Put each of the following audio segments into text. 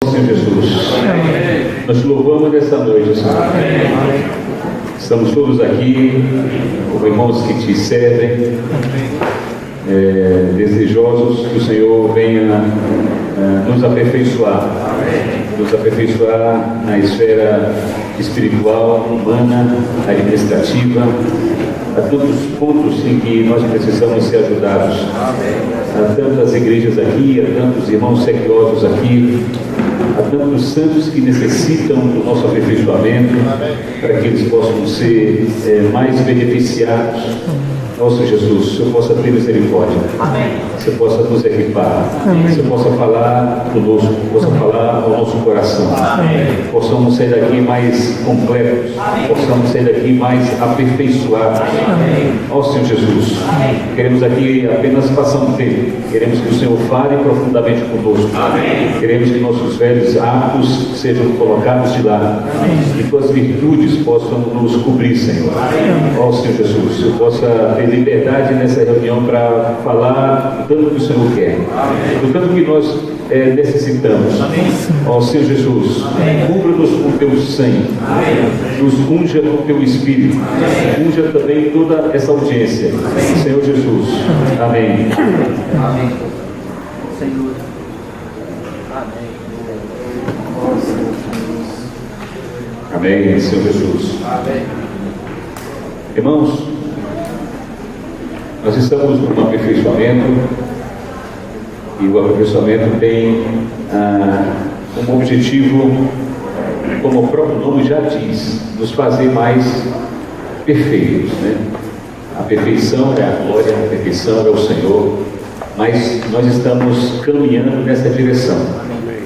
Senhor Jesus, nós te louvamos nessa noite, Senhor. Estamos todos aqui como irmãos que te servem, desejosos que o Senhor venha nos aperfeiçoar na esfera espiritual, humana, administrativa. Há tantos pontos em que nós precisamos ser ajudados. Há tantas igrejas aqui, há tantos irmãos sequiosos aqui, há tantos santos que necessitam do nosso aperfeiçoamento para que eles possam ser mais beneficiados. Nosso Jesus, o Senhor possa ter misericórdia. O Senhor possa nos equipar. O Senhor possa falar conosco, possa falar ao nosso coração. Possamos sair daqui mais completos, possamos sair daqui mais aperfeiçoados. Ó Senhor Jesus, queremos aqui apenas passar um tempo. Queremos que o Senhor fale profundamente conosco. Queremos que nossos velhos hábitos sejam colocados de lado. Que tuas virtudes possam nos cobrir, Senhor. Ó Senhor Jesus, que eu possa ter liberdade nessa reunião para falar o tanto que o Senhor quer, o tanto que nós necessitamos. Ó Senhor Jesus, cubra-nos com teu sangue, nos unja com teu Espírito, unja também toda essa audiência, Senhor Jesus. Amém. Amém. Senhor. Amém. Amém, Senhor Jesus. Amém. Irmãos, nós estamos num aperfeiçoamento e o aperfeiçoamento tem como objetivo, como o próprio nome já diz, nos fazer mais perfeitos, né? A perfeição é a glória, a perfeição é o Senhor, mas nós estamos caminhando nessa direção.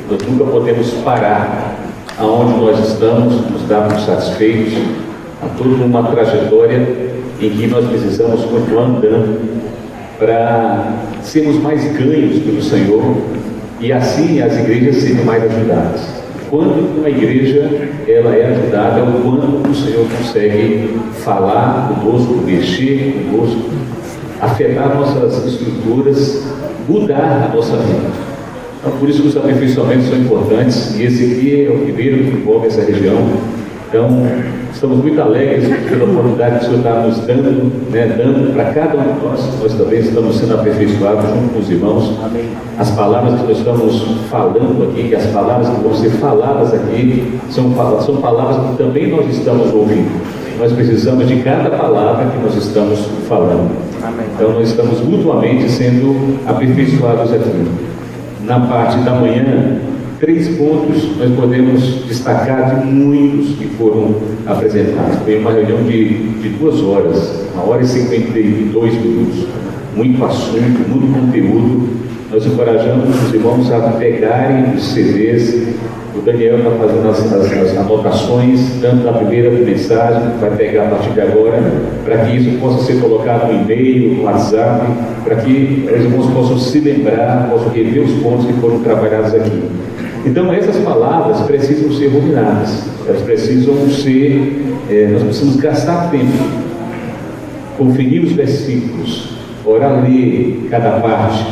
Nós nunca podemos parar aonde nós estamos, nos darmos satisfeitos. Há toda uma trajetória em que nós precisamos continuar andando para sermos mais ganhos pelo Senhor e assim as igrejas serem mais ajudadas. Quando uma igreja ela é ajudada, é o quando o Senhor consegue falar conosco, mexer conosco, afetar nossas estruturas, mudar a nossa vida. Então, por isso que os aperfeiçoamentos são importantes, e esse aqui é o primeiro que envolve essa região. Então, estamos muito alegres pela oportunidade que o Senhor está nos dando para cada um de nós. Nós também estamos sendo aperfeiçoados junto com os irmãos. Amém. As palavras que nós estamos falando aqui, que as palavras que vão ser faladas aqui, são palavras que também nós estamos ouvindo. Nós precisamos de cada palavra que nós estamos falando. Amém. Então, nós estamos mutuamente sendo aperfeiçoados aqui. Na parte da manhã, 3 pontos nós podemos destacar de muitos que foram apresentados. Foi uma reunião de 2 horas, 1 hora e 52 minutos. Muito assunto, muito conteúdo. Nós encorajamos os irmãos a pegarem os CDs. O Daniel está fazendo as anotações, tanto da primeira mensagem, que vai pegar a partir de agora, para que isso possa ser colocado no e-mail, no WhatsApp, para que os irmãos possam se lembrar, possam rever os pontos que foram trabalhados aqui. Então, essas palavras precisam ser ruminadas, elas precisam ser, nós precisamos gastar tempo, conferir os versículos, orar, ler cada parte.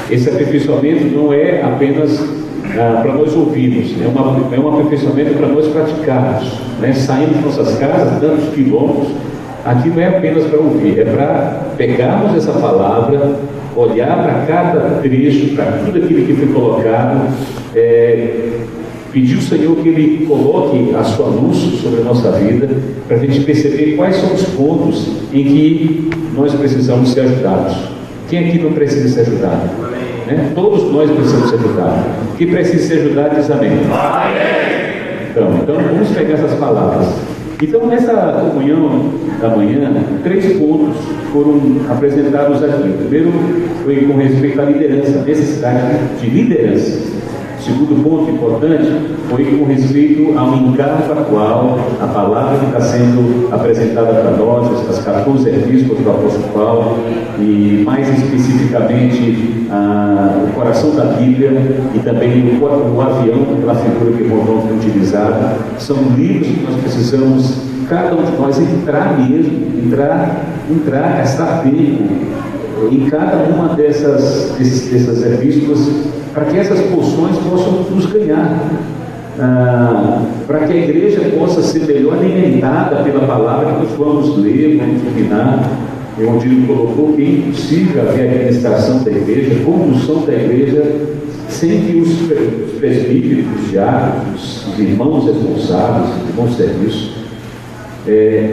Esse aperfeiçoamento não é apenas para nós ouvirmos, é um aperfeiçoamento para nós praticarmos, né? Saímos de nossas casas, tantos quilômetros, aqui não é apenas para ouvir, é para pegarmos essa palavra, olhar para cada trecho, para tudo aquilo que foi colocado, pedir ao Senhor que Ele coloque a sua luz sobre a nossa vida, para a gente perceber quais são os pontos em que nós precisamos ser ajudados. Quem aqui não precisa ser ajudado? Né? Todos nós precisamos ser ajudados. Quem precisa ser ajudado diz amém. Então vamos pegar essas palavras. Então, nessa comunhão da manhã, 3 pontos foram apresentados aqui. O primeiro foi com respeito à liderança, necessidade de liderança. O segundo ponto importante foi com respeito ao encargo atual, a palavra que está sendo apresentada para nós, as 14 epístolas do apóstolo Paulo, e mais especificamente o coração da Bíblia e também o avião, pela figura que o irmão tem utilizado. São livros que nós precisamos, cada um de nós, entrar mesmo, gastar tempo, em cada uma dessas epístolas, para que essas porções possam nos ganhar, para que a igreja possa ser melhor alimentada pela palavra que nós vamos ler, vamos dominar. E onde ele colocou que é impossível haver administração da igreja, condução da igreja, sem que os presbíteros, os diáconos, os irmãos responsáveis, os irmãos de serviço,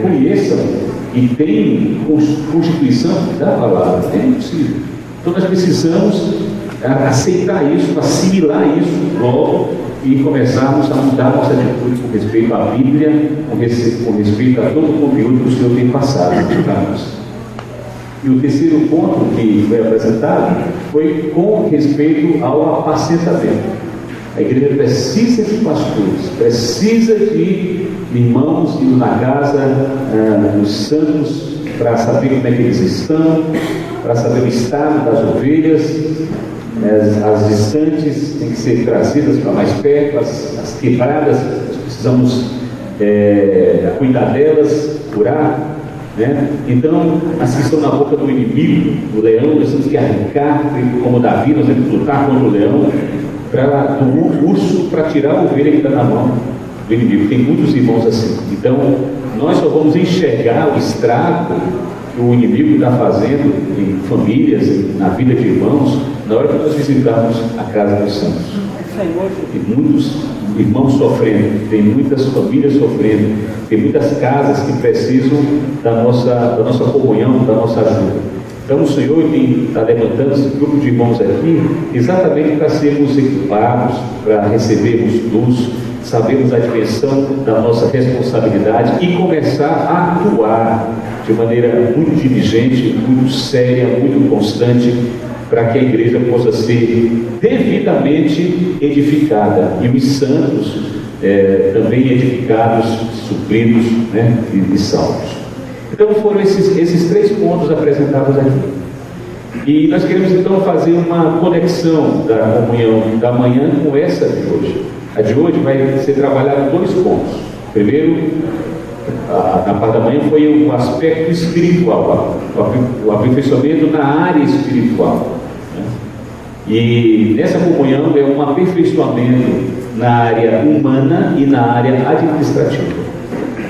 conheçam e tenham constituição da palavra. É impossível. Então nós precisamos aceitar isso, assimilar isso logo e começarmos a mudar nossa atitude com respeito à Bíblia, com respeito a todo o conteúdo que o Senhor tem passado para nós. E o terceiro ponto que foi apresentado foi com respeito ao apacentamento. A igreja precisa de pastores, precisa de irmãos indo na casa dos santos para saber como é que eles estão, para saber o estado das ovelhas. As distantes têm que ser trazidas para mais perto, as quebradas, nós precisamos cuidar delas, curar. Então, as que estão na boca do inimigo, do leão, nós temos que arrancar, como Davi, nós temos que lutar contra o leão, do urso, para tirar a ovelha que está na mão do inimigo. Tem muitos irmãos assim. Então, nós só vamos enxergar o estrago que o inimigo está fazendo em famílias, na vida de irmãos, na hora que nós visitarmos a casa dos santos. Tem muitos irmãos sofrendo, tem muitas famílias sofrendo, tem muitas casas que precisam da nossa comunhão, da nossa ajuda. Então o Senhor está levantando esse grupo de irmãos aqui exatamente para sermos equipados, para recebermos luz, sabermos a dimensão da nossa responsabilidade e começar a atuar de maneira muito diligente, muito séria, muito constante, para que a igreja possa ser devidamente edificada e os santos também edificados, supridos, e salvos. Então foram esses 3 pontos apresentados aqui. E nós queremos então fazer uma conexão da comunhão da manhã com essa de hoje. A de hoje vai ser trabalhada 2 pontos. Primeiro, na parte da manhã foi o aspecto espiritual, o aperfeiçoamento na área espiritual. E nessa comunhão é um aperfeiçoamento na área humana e na área administrativa.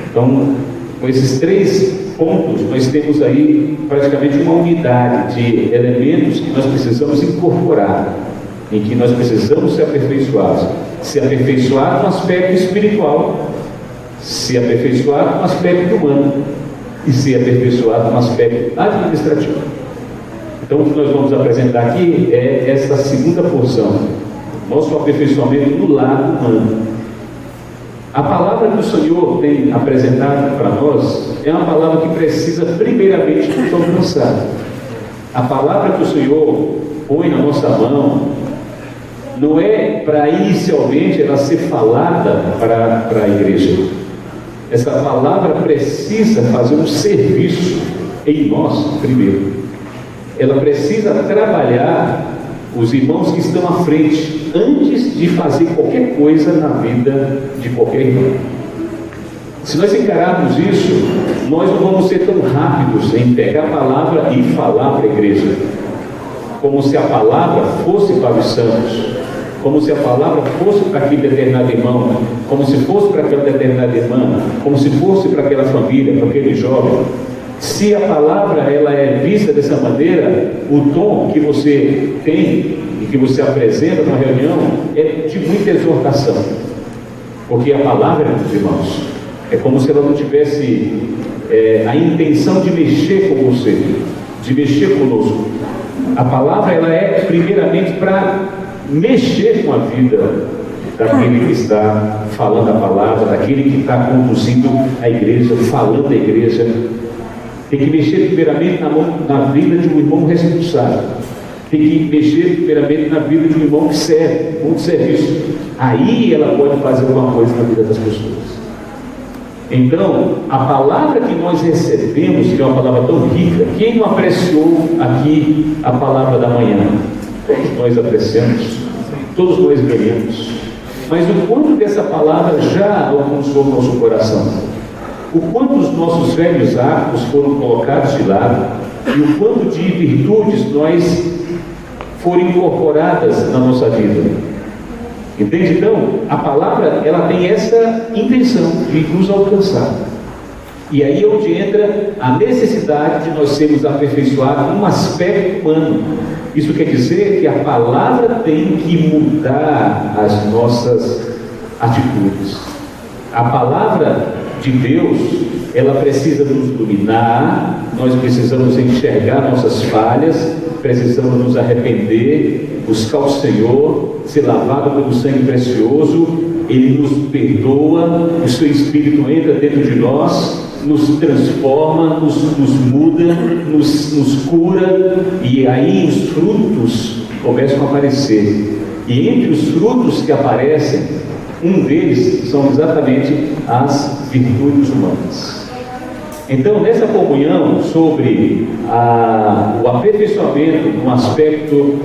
Então, com esses 3 pontos, nós temos aí praticamente uma unidade de elementos que nós precisamos incorporar, em que nós precisamos ser aperfeiçoados. Se aperfeiçoar no aspecto espiritual, se aperfeiçoar no aspecto humano e se aperfeiçoar no aspecto administrativo. Então o que nós vamos apresentar aqui é essa segunda porção, nosso aperfeiçoamento no lado humano. A palavra que o Senhor tem apresentado para nós é uma palavra que precisa primeiramente nos alcançar. A palavra que o Senhor põe na nossa mão não é para inicialmente ela ser falada para a igreja. Essa palavra precisa fazer um serviço em nós primeiro. Ela precisa trabalhar os irmãos que estão à frente antes de fazer qualquer coisa na vida de qualquer irmão. Se nós encararmos isso, nós não vamos ser tão rápidos em pegar a palavra e falar para a igreja, como se a palavra fosse para os santos, como se a palavra fosse para aquele determinado irmão, como se fosse para aquela determinada irmã, como se fosse para aquela família, para aquele jovem. Se a palavra ela é vista dessa maneira, o tom que você tem e que você apresenta numa reunião é de muita exortação, porque a palavra, meus irmãos, é como se ela não tivesse a intenção de mexer com você, de mexer conosco. A palavra ela é primeiramente para mexer com a vida daquele que está falando a palavra, daquele que está conduzindo a igreja, falando a igreja. Tem que mexer primeiramente na vida de um irmão responsável. Tem que mexer primeiramente na vida de um irmão que serve, um serviço. Aí ela pode fazer alguma coisa na vida das pessoas. Então, a palavra que nós recebemos, que é uma palavra tão rica, quem não apreciou aqui a palavra da manhã? Todos nós apreciamos, todos nós ganhamos. Mas o quanto dessa palavra já alcançou o nosso coração? O quanto os nossos velhos hábitos foram colocados de lado e o quanto de virtudes nós foram incorporadas na nossa vida. Entende? Então, a palavra, ela tem essa intenção de nos alcançar. E aí é onde entra a necessidade de nós sermos aperfeiçoados num aspecto humano. Isso quer dizer que a palavra tem que mudar as nossas atitudes. A palavra de Deus, ela precisa nos iluminar, nós precisamos enxergar nossas falhas, precisamos nos arrepender, buscar o Senhor, ser lavado pelo sangue precioso. Ele nos perdoa, o seu Espírito entra dentro de nós, nos transforma, nos muda, nos cura, e aí os frutos começam a aparecer. E entre os frutos que aparecem, um deles são exatamente as virtudes humanas. Então, nessa comunhão sobre o aperfeiçoamento no aspecto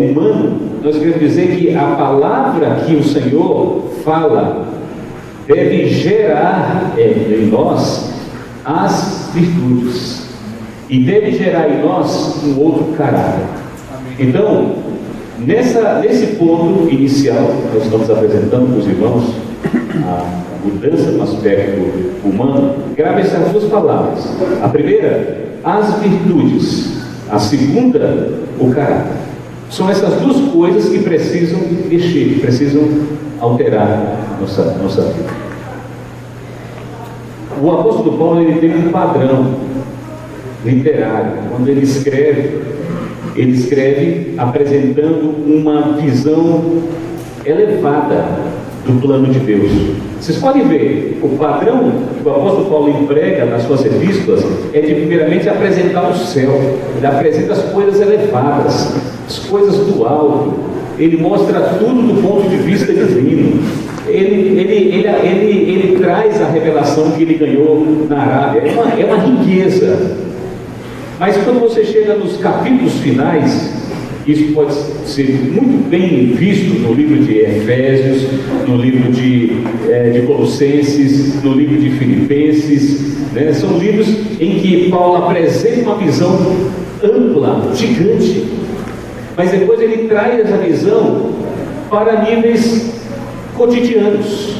humano, nós queremos dizer que a palavra que o Senhor fala deve gerar em nós as virtudes, e deve gerar em nós um outro caráter. Então, nesse ponto inicial, nós estamos apresentando para os irmãos a mudança no aspecto humano. Grave essas duas palavras: a primeira, as virtudes; a segunda, o caráter. São essas duas coisas que precisam mexer, que precisam alterar nossa vida. O apóstolo Paulo, ele tem um padrão literário. Quando ele escreve apresentando uma visão elevada do plano de Deus. Vocês podem ver, o padrão que o apóstolo Paulo emprega nas suas epístolas é de primeiramente apresentar o céu. Ele apresenta as coisas elevadas, as coisas do alto. Ele mostra tudo do ponto de vista divino. Ele traz a revelação que ele ganhou na Arábia. É uma riqueza. Mas quando você chega nos capítulos finais, isso pode ser muito bem visto no livro de Efésios, no livro de Colossenses, no livro de Filipenses, né? São livros em que Paulo apresenta uma visão ampla, gigante, mas depois ele traz essa visão para níveis cotidianos.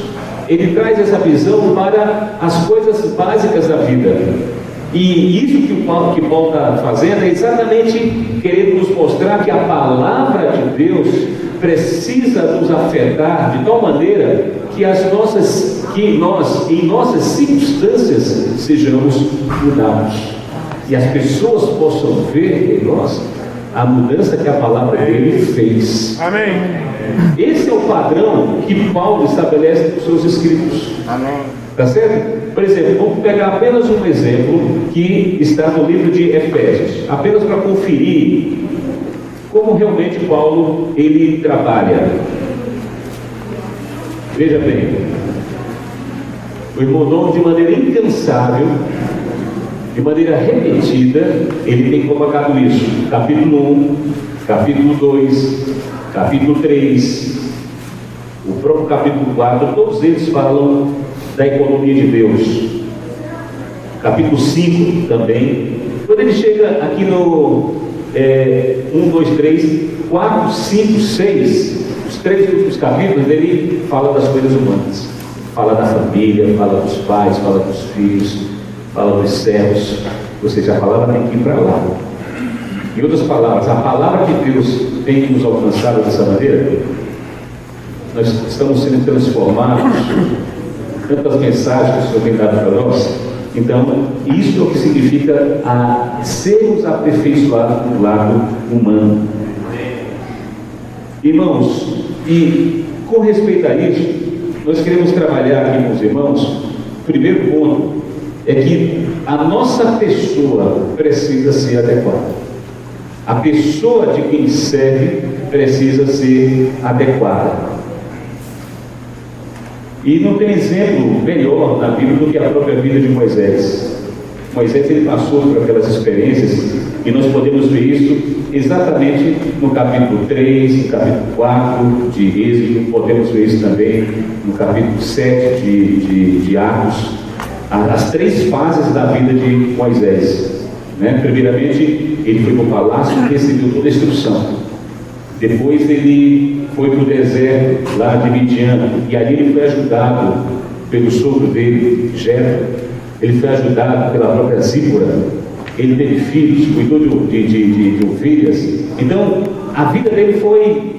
Ele traz essa visão para as coisas básicas da vida. E isso que Paulo está fazendo é exatamente querendo nos mostrar que a palavra de Deus precisa nos afetar de tal maneira que nós, em nossas circunstâncias, sejamos mudados. E as pessoas possam ver em nós a mudança que a palavra dele fez. Amém. Esse é o padrão que Paulo estabelece nos seus escritos. Amém. Tá certo? Por exemplo, vamos pegar apenas um exemplo que está no livro de Efésios, apenas para conferir como realmente Paulo ele trabalha. Veja bem, o irmão Dom, de maneira incansável, de maneira repetida, ele tem colocado isso. Capítulo 1, capítulo 2, capítulo 3, o próprio capítulo 4, todos eles falam da economia de Deus. Capítulo 5 também. Quando ele chega aqui no 1, 2, 3, 4, 5, 6, os 3 últimos capítulos, ele fala das coisas humanas. Fala da família, fala dos pais, fala dos filhos, fala dos servos. Ou seja, a palavra tem que ir para lá. Em outras palavras, a palavra de Deus tem que nos alcançar dessa maneira. Nós estamos sendo transformados, tantas mensagens que o Senhor tem dado para nós. Então, isso é o que significa sermos aperfeiçoados no lado humano. Irmãos, e com respeito a isso, nós queremos trabalhar aqui com os irmãos. O primeiro ponto é que a nossa pessoa precisa ser adequada. A pessoa de quem serve precisa ser adequada. E não tem exemplo melhor na Bíblia do que a própria vida de Moisés. Moisés, ele passou por aquelas experiências, e nós podemos ver isso exatamente no capítulo 3, no capítulo 4 de Êxodo, podemos ver isso também no capítulo 7 de Atos, as 3 fases da vida de Moisés. né? Primeiramente, ele foi para o palácio e recebeu toda a instrução. Depois ele foi para o deserto, lá de Midian, e ali ele foi ajudado pelo sogro dele, Jetro. Ele foi ajudado pela própria Zípora. Ele teve filhos, cuidou de ovelhas. Então, a vida dele foi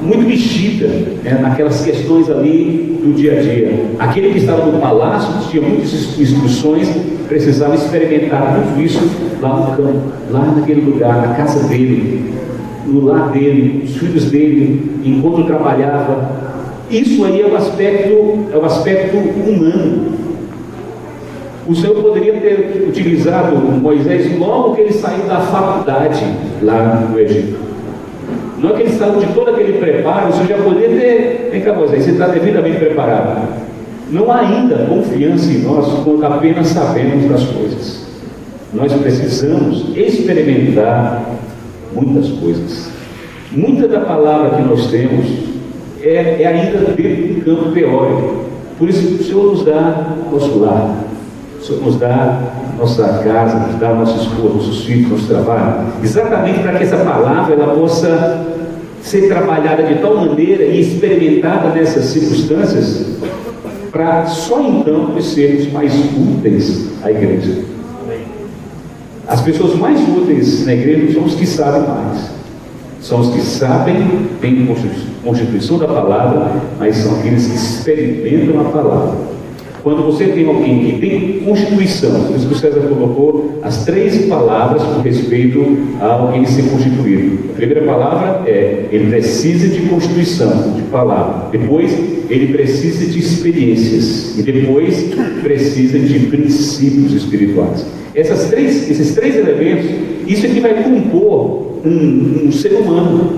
muito mexida, né, naquelas questões ali do dia a dia. Aquele que estava no palácio, tinha muitas instruções, precisava experimentar tudo isso lá no campo, lá naquele lugar, na casa dele, no lar dele, os filhos dele, enquanto trabalhava. Isso aí é o aspecto humano. O Senhor poderia ter utilizado Moisés logo que ele saiu da faculdade lá no Egito. Não é que ele saiu de todo aquele preparo, o Senhor já poderia ter... Vem cá, Moisés, você está devidamente preparado. Não há ainda confiança em nós quando apenas sabemos das coisas. Nós precisamos experimentar muitas coisas. Muita da palavra que nós temos é ainda dentro do campo teórico. Por isso que o Senhor nos dá nosso lar. O Senhor nos dá nossa casa, nos dá nossa esposa, nossos filhos, nosso trabalho, exatamente para que essa palavra ela possa ser trabalhada de tal maneira e experimentada nessas circunstâncias, para só então nós sermos mais úteis à igreja. As pessoas mais úteis na igreja são os que sabem mais, são os que sabem, têm constituição da palavra, mas são aqueles que experimentam a palavra. Quando você tem alguém que tem constituição, por isso que o César colocou as 3 palavras com respeito a alguém ser constituído. A primeira palavra é, ele precisa de constituição, de palavra. Depois, ele precisa de experiências. E depois, precisa de princípios espirituais. Esses três elementos, isso é que vai compor um ser humano.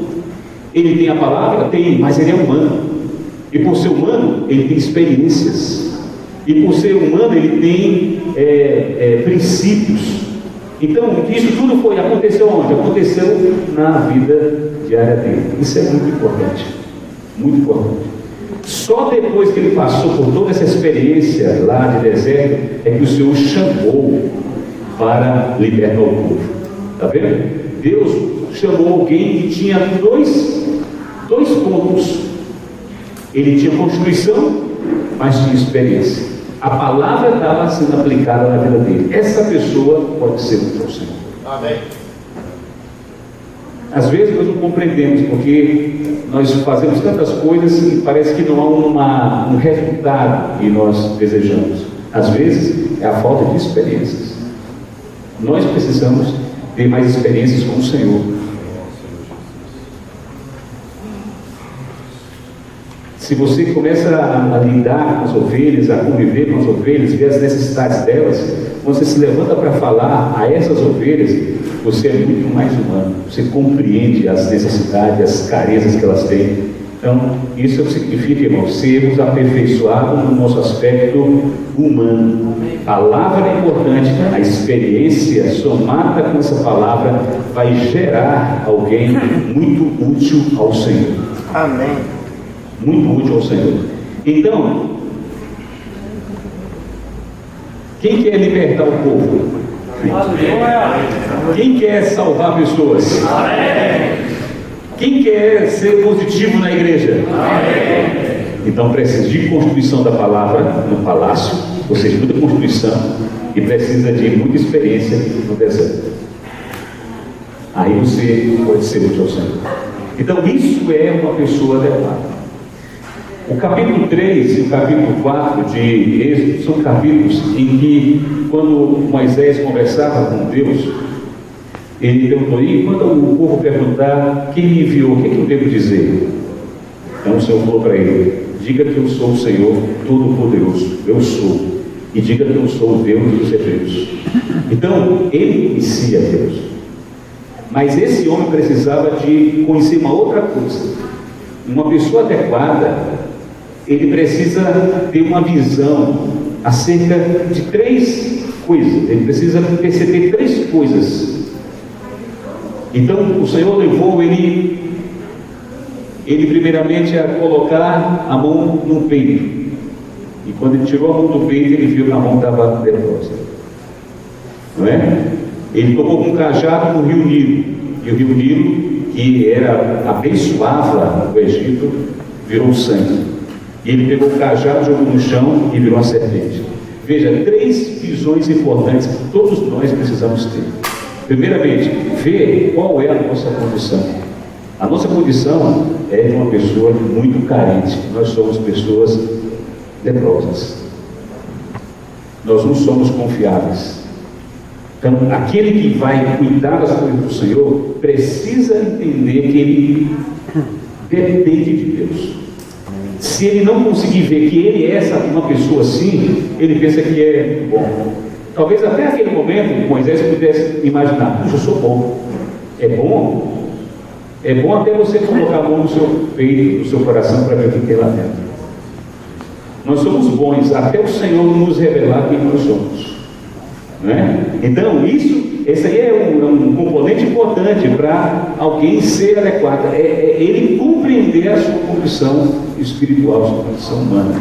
Ele tem a palavra? Tem, mas ele é humano. E por ser humano, ele tem experiências. E por ser humano, ele tem princípios. Então, isso tudo aconteceu onde? Aconteceu na vida diária dele. Isso é muito importante. Muito importante. Só depois que ele passou por toda essa experiência lá de deserto, é que o Senhor chamou para libertar o povo. Está vendo? Deus chamou alguém que tinha dois pontos. Ele tinha constituição, mas tinha experiência. A palavra estava sendo aplicada na vida dele. Essa pessoa pode ser o Senhor. Amém. Às vezes nós não compreendemos, porque nós fazemos tantas coisas e parece que não há um resultado que nós desejamos. Às vezes é a falta de experiências. Nós precisamos ter mais experiências com o Senhor. Se você começa a lidar com as ovelhas, a conviver com as ovelhas, ver as necessidades delas, quando você se levanta para falar a essas ovelhas, você é muito mais humano. Você compreende as necessidades, as carências que elas têm. Então, isso significa, irmãos, sermos aperfeiçoados no nosso aspecto humano. A palavra é importante, a experiência somada com essa palavra vai gerar alguém muito útil ao Senhor. Amém. Muito útil ao Senhor. Então, quem quer libertar o povo? Quem quer salvar pessoas? Quem quer ser positivo na igreja? Então precisa de constituição da palavra no palácio, ou seja, muita constituição, e precisa de muita experiência no deserto. Aí você pode ser útil ao Senhor. Então isso é uma pessoa adequada. O capítulo 3 e o capítulo 4 de Êxodo são capítulos em que, quando Moisés conversava com Deus, ele perguntou, e quando o povo perguntar quem me enviou, o que eu devo dizer? Então o Senhor falou para ele, diga que eu sou o Senhor Todo-Poderoso, eu sou, e diga que eu sou o Deus dos Hebreus. Então ele conhecia Deus, mas esse homem precisava de conhecer uma outra coisa. Uma pessoa adequada, ele precisa ter uma visão acerca de 3 coisas. Ele precisa perceber 3 coisas. Então o Senhor levou ele primeiramente a colocar a mão no peito. E quando ele tirou a mão do peito, ele viu que a mão estava leprosa. Não é? Ele tocou com um cajado no rio Nilo, e o rio Nilo, que abençoava o Egito, virou sangue. E ele pegou o cajado, jogou no chão e virou uma serpente. Veja, 3 visões importantes que todos nós precisamos ter. Primeiramente, ver qual é a nossa condição. A nossa condição é de uma pessoa muito carente. Nós somos pessoas leprosas. Nós não somos confiáveis. Então, aquele que vai cuidar das coisas do Senhor precisa entender que ele depende de Deus. Se ele não conseguir ver que ele é uma pessoa assim, ele pensa que é bom. Talvez até aquele momento Moisés pudesse imaginar: puxa, eu sou bom. É bom? É bom até você colocar a mão no seu peito, no seu coração, para ver o que tem lá dentro. Nós somos bons até o Senhor nos revelar quem nós somos. Não é? Então, esse aí é um componente importante para alguém ser adequado. É ele compreender a sua condição espiritual, a sua condição humana.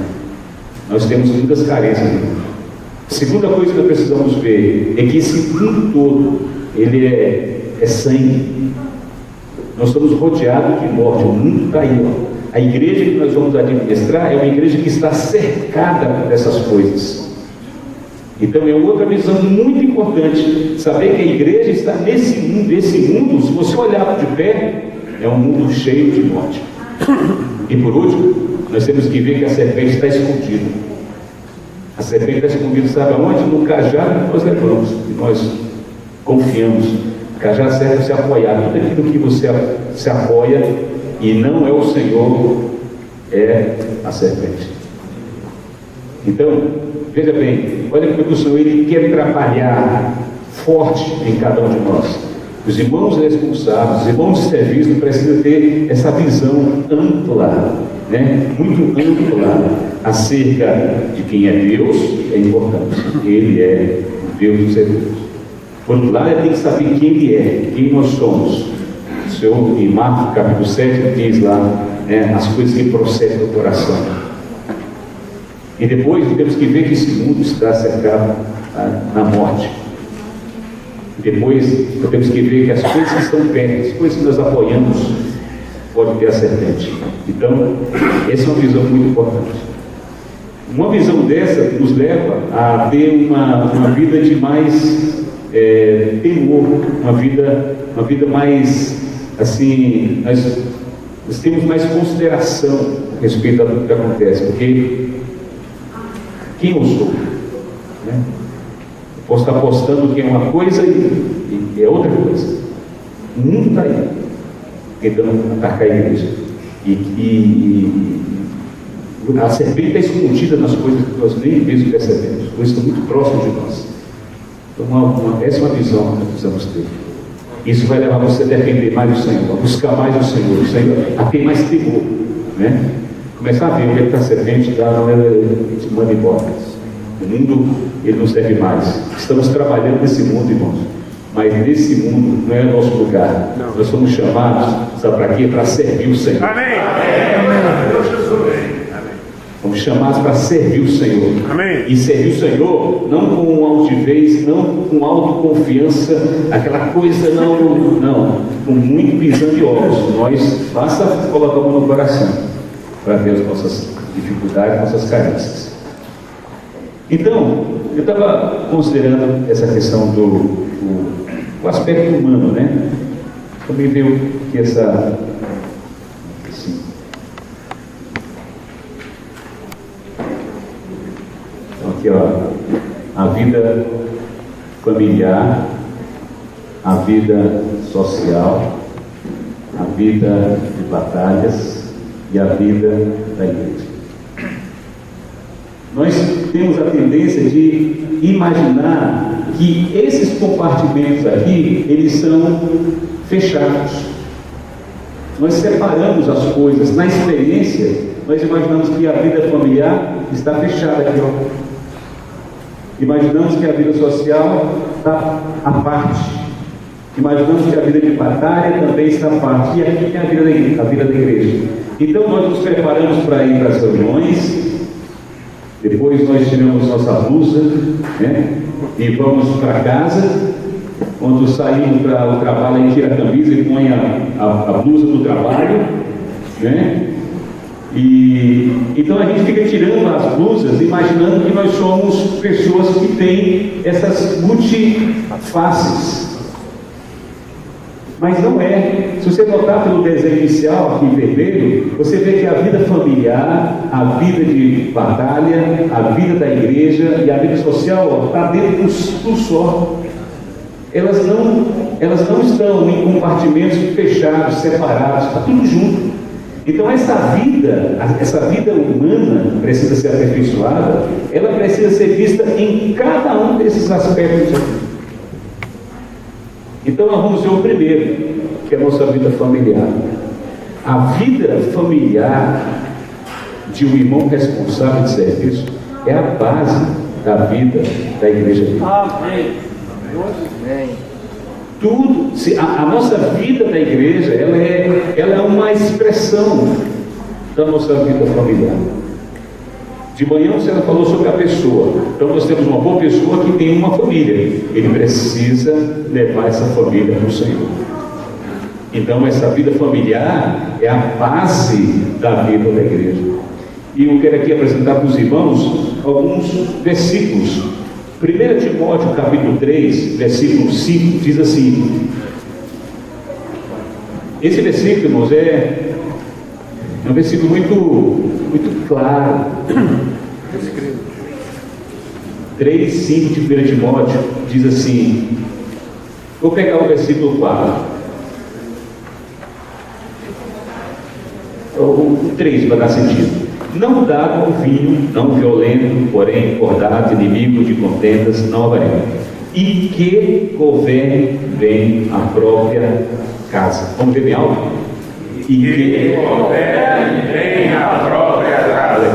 Nós temos muitas carências. Segunda coisa que nós precisamos ver é que esse mundo todo, ele é sangue. Nós estamos rodeados de morte. O mundo está aí. A igreja que nós vamos administrar é uma igreja que está cercada dessas coisas. Então é outra visão muito importante, saber que a igreja está nesse mundo. Esse mundo, se você olhar de pé, é um mundo cheio de morte. E por último, nós temos que ver que a serpente está escondida. A serpente está escondida, sabe aonde? No cajado que nós levamos, que nós confiamos. O cajado serve para se apoiar. Tudo aquilo que você se apoia e não é o Senhor, é a serpente. Então, veja bem, olha como o Senhor ele quer trabalhar forte em cada um de nós. Os irmãos responsáveis, os irmãos de serviço precisam ter essa visão ampla, né? Muito ampla, acerca de quem é Deus. É importante, Ele é o Deus dos hebreus. Por outro lado, ele tem que saber quem Ele é, quem nós somos. O Senhor, em Marcos capítulo 7, diz lá, né, as coisas que procedem do coração. E depois temos que ver que esse mundo está cercado na morte. Depois temos que ver que as coisas que estão perto, as coisas que nós apoiamos, pode ter a serpente. Então, essa é uma visão muito importante. Uma visão dessa nos leva a ter uma vida de mais temor, uma vida mais assim, nós temos mais consideração a respeito do que acontece, porque quem eu sou? Né? Posso estar apostando que é uma coisa e é outra coisa. O mundo está aí, tentando atacar a igreja. E a serpente está escondida nas coisas que nós nem mesmo percebemos. As coisas estão muito próximas de nós. Então, essa é uma visão que nós precisamos ter. Isso vai levar você a depender mais do Senhor, a buscar mais o Senhor, a ter mais temor, né? Começar a ver o que está serpente, não ele te manda embora. O mundo, ele não serve mais. Estamos trabalhando nesse mundo, irmãos. Mas nesse mundo não é o nosso lugar. Não. Nós somos chamados, sabe para quê? Para servir o Senhor. Amém. Fomos chamados para servir o Senhor. Amém. E servir o Senhor não com altivez, não com autoconfiança, aquela coisa, não, com muito pisando de ovos. Nós basta colocar a mão no coração para ver as nossas dificuldades, nossas carências. Então, eu estava considerando essa questão do aspecto humano, né? Também veio que essa... Assim, então aqui, ó, a vida familiar, a vida social, a vida de batalhas e a vida da igreja. Nós temos a tendência de imaginar que esses compartimentos aqui, eles são fechados. Nós separamos as coisas. Na experiência, nós imaginamos que a vida familiar está fechada aqui, ó. Imaginamos que a vida social está à parte. Imaginamos que a vida de batalha também está à parte. E aqui tem a vida da igreja. Então nós nos preparamos para ir para as reuniões. Depois nós tiramos nossa blusa, né? E vamos para casa. Quando saímos para o trabalho, a gente tira a camisa e põe a blusa do trabalho, né? E então a gente fica tirando as blusas, imaginando que nós somos pessoas que têm essas multifaces. Mas não é. Se você notar pelo desenho inicial aqui em vermelho, você vê que a vida familiar, a vida de batalha, a vida da igreja e a vida social está dentro de um só. Elas não estão em compartimentos fechados, separados, está tudo junto. Então essa vida humana precisa ser aperfeiçoada, ela precisa ser vista em cada um desses aspectos aqui. Então nós vamos ver o primeiro, que é a nossa vida familiar. A vida familiar de um irmão responsável de serviço é a base da vida da igreja. Amém. Tudo, a nossa vida da igreja, ela é uma expressão da nossa vida familiar. De manhã você falou sobre a pessoa. Então nós temos uma boa pessoa que tem uma família. Ele precisa levar essa família para o Senhor. Então essa vida familiar é a base da vida da igreja. E eu quero aqui apresentar para os irmãos alguns versículos. 1 Timóteo capítulo 3, versículo 5, diz assim. Esse versículo, irmãos, é um versículo muito claro. 3, 5 de 1 Timóteo diz assim. Vou pegar o versículo 4. O 3 para dar sentido. Não dado ao vinho, não violento, porém acordado, inimigo de contendas, não avarento, e que governe bem a própria casa. Vamos ver bem alto? E que governe bem a própria casa.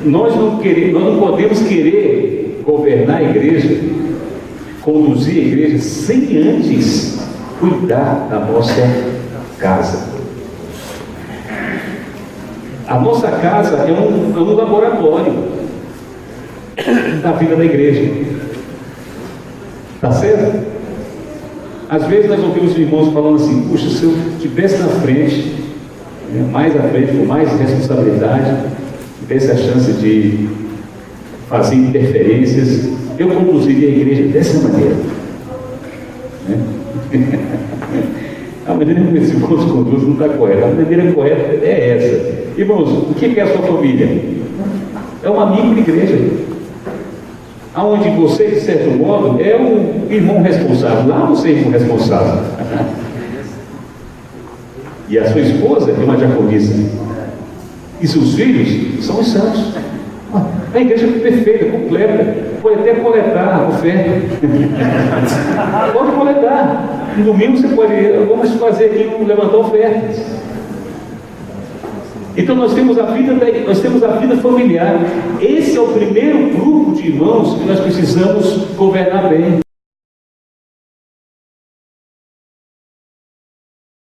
Nós não podemos querer governar a igreja, conduzir a igreja, sem antes cuidar da nossa casa. A nossa casa é um laboratório da vida da igreja. Está certo? Às vezes nós ouvimos irmãos falando assim: puxa, se eu estivesse na frente, mais à frente, com mais responsabilidade, tivesse a chance de fazer interferências, eu conduziria a igreja dessa maneira. A maneira como esse irmãos conduz não está correta. A maneira correta é essa. Irmãos, o que é a sua família? É uma micro-igreja. Aonde você, de certo modo, é um irmão responsável. Lá você é irmão responsável. E a sua esposa é uma diaconisa. E seus filhos são os santos. A igreja é perfeita, completa. Pode até coletar a oferta. Pode coletar. No domingo você pode, vamos fazer aqui, levantar ofertas. Então nós temos a vida familiar. Esse é o primeiro grupo de irmãos que nós precisamos governar bem.